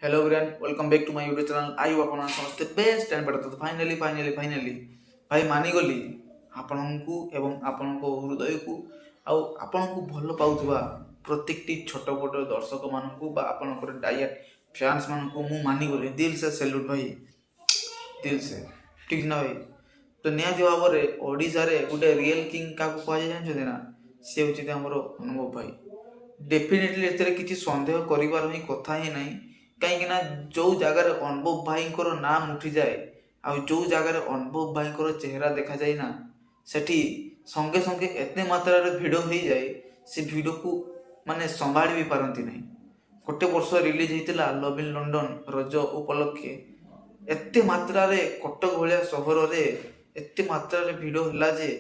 Hello everyone, welcome back to my YouTube channel. आई आपन समस्त बेस्ट एंड बेटर। तो फाइनाली भाई मानिगली आपनकू एवं आपनको हृदय को आपनकू भल पाउथबा प्रत्येकटी छोट बड़ दर्शक मानकू बा आपनकर डायट फैंस मानकू मु मानिगली दिल से सैल्यूट भाई, दिल से। ठीक ना भाई? तो निहाती भाव में ओडिशा रे गोटे रियल किंग का कह जाए ना, सी हूँ आमर अनुभव भाई। डेफिनेटली एते किसी सन्देह करिवार ही कथा ही नहीं, कहीं जो जगार अनुभव भाई नाम उठी जाए आ जो जगार अनुभव भाई चेहरा देखा जाए ना, सेठी संगे संगे एते मात्रा रे भिड़ हो जाए, से भिड़ को माने संभाली भी पारती नहीं। गोटे वर्ष रिलीज होता लव इन लंडन रज उपलक्षे एते मात्रा रे कटक भाया सहर रे एते मात्रा रे भिड़ है जे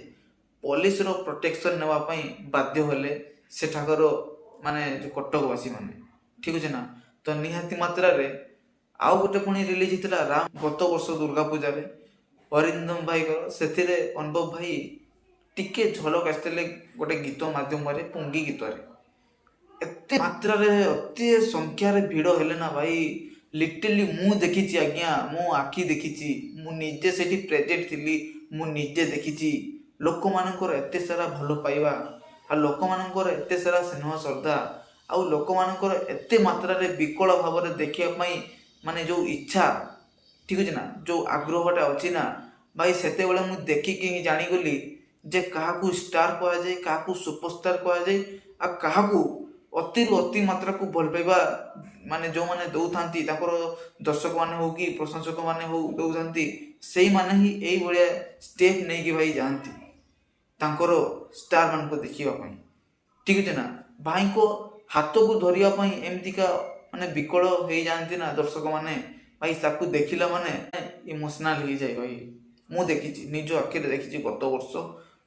पुलिस रो प्रोटेक्शन नेवा पई बाध्य हेले सेठाकर माने जो कटकवासी माने। ठीक अच्छे ना? तो निहाती मात्रा रे आउ गोटे पुणी रिलीज होता राम गत वर्ष दुर्गा पूजा रे अरिंदम भाई से अनुभव भाई टिके झलक आसते गोटे गीत माध्यम पुंगी गीत एते मात्रा रे अति संख्या रे भिड़ हेले ना भाई, लिटरली मु देखी आज्ञा, मो आखि देखी, मु निजे सेठी प्रेजेंट थिली, मु निजे देखी लोक मानकर एते सारा भल पाइबा आ लोक मानकर एते सारा स्नेह श्रद्धा आउ लोक मानकर एते मात्रा रे विकल भाव रे देखिया पई माने जो इच्छा, ठीक अछि ना, जो आग्रहटा अछि ना भाई, सेते बेले मु देखि कि जानि गली जे काहाकू स्टार कहा जाए, काहाकू सुपरस्टार कहा जाए आ काहाकू अति अति मात्रा को भल पाइबा माने जो माने दौथांती ताकर दर्शक माने हो कि प्रशंसक माने हो दौथांती, सेई माने ही एई भलिया स्टेप नै कि भाई जानती तांकर स्टार मान को देखिबा पई। ठीक अछि ना? भाई को हाथ को धरिया पई एमतिका माने विकल हो जानती ना दर्शक माने, भाई ताकू देखिला माने इमोशनल हो जाए भाई। मु देखी निज आखि देखी गत वर्ष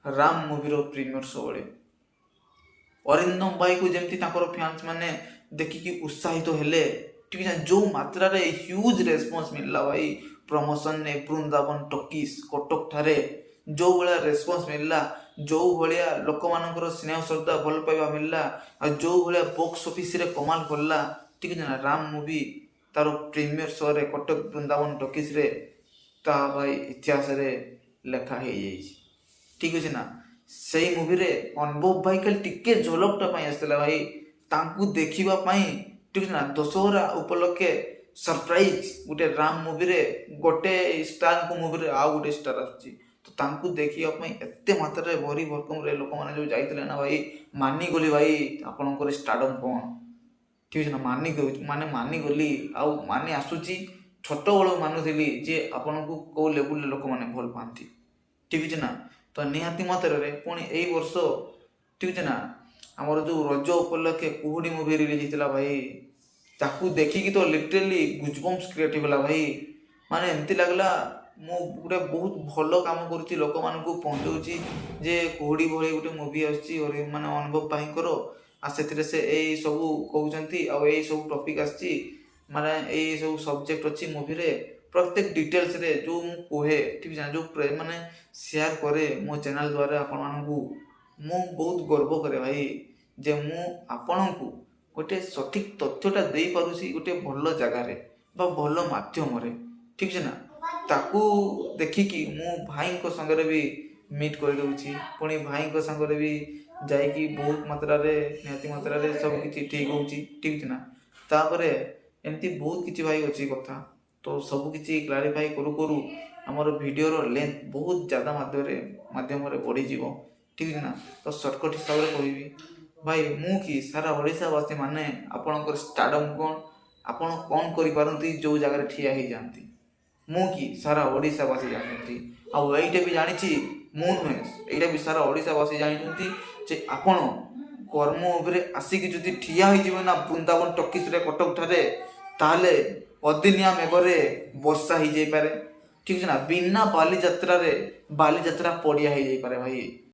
राम मूवी प्रीमियर शो बड़े अरिंदम भाई को जमती फैंस माने देखिकी उत्साहित तो हेले। ठीक है, जो मात्रा रे ह्यूज रेस्पॉन्स मिलला भाई प्रमोशन ने वृंदावन टॉकीज कटक ठारे जो भाया रेस्पॉन्स मिलला, जो भाया लोक मानकर स्नेह श्रद्धा भल पाइबा मिलला आ जो भाया बॉक्स ऑफिस रे कमाल करला। ठीक है ना? राम मूवी तार प्रीमियर शो रे कटक वृंदावन टॉकीज रे ता भाई इतिहास रे लेखा हो जाइए। ठीक अच्छे ना? सही मूवी रे अनुभव भाई कल टिके झलकटा पाई आसला भाई तांकू देखिबा पाई। ठीक ना? दशहरा उपलक्षे सरप्राइज गोटे राम मूवी रे गोटे स्टार को मूवी रे आ गोटे स्टार आछी, तो तांकू देखिबा पाई एते मात्रा रे भरी भरकम रे लोक माने जो जाइतले ना भाई, मानी गली भाई आपनकर स्टारडम कोन। ठीक है ना? मानी गली आ मानी आसुची छोट बड़ मानुली जे आपनकू को लेवल लोक माने भल पाती। ठीक है ना? तो निहाती मात्रा रे पुणी एई वर्ष ठीक है ना आमर जो रज उपलक्षे कुहुड़ी मूवी रिलीज होता भाई, ताकू देखिकी तो लिटरली गुजबम्स क्रिएट होगा भाई। माने एमती लगला मु गोटे बहुत भल काम करुच्ची लोक मानकू पहुँचाऊँची जे कुहुड़ी भली गोटे मूवी आसी माने अनुभव भाई आ से यही सब कहते आई सब टॉपिक आसी माने यही सब सब्जेक्ट अच्छी मूवी रे प्रत्येक डिटेल्स रे जो मु कहे। ठीक है, जो माने शेयर करे मो चैनल द्वारा आपण मानकू मु बहुत गर्व करे भाई जे मु आपण को गोटे सठिक तथ्यटा दे पारुसी गोटे भल जगार बा भल माध्यम रे। ठीक है ना? ताकू देखिकी मु भाई को संगे भी मीट कर दउची, पुणी भाई को संगे भी जाइकी बहुत मात्रा रे निहाती मात्रा रे सब किछि ठीक होउची। ठीक है ना? तापरे एमती बहुत किछि भाई अछि कथा, तो सब किछि क्लारिफाई करू करू हमर वीडियो रो लेंथ बहुत ज़्यादा माध्यम रे बढ़ी जीवो। ठीक है ना? तो शॉर्टकट हिसाब रे कहबी भाई मु कि सारा ओडिशावासी माने आपणकर स्टारडम कोन आपण कोन करि पारंती जो जगह रे ठिया ही जानती, मु कि सारा ओडिशावासी जानती आ एइटा भी जानिछि मु नुहे, एइटा भी सारा ओडिशावासी जानिछंती जे आपण कर्म उपरे आसिक जदि ठिया हो जीवन ना वृंदावन टॉकीज रे कटक ठारे ताले अदिनिया मेघरे वर्षा हो जाई पारे। ठीक है ना? बिना बाली यात्रा रे बाली यात्रा पड़िया हो जाई पारे भाई।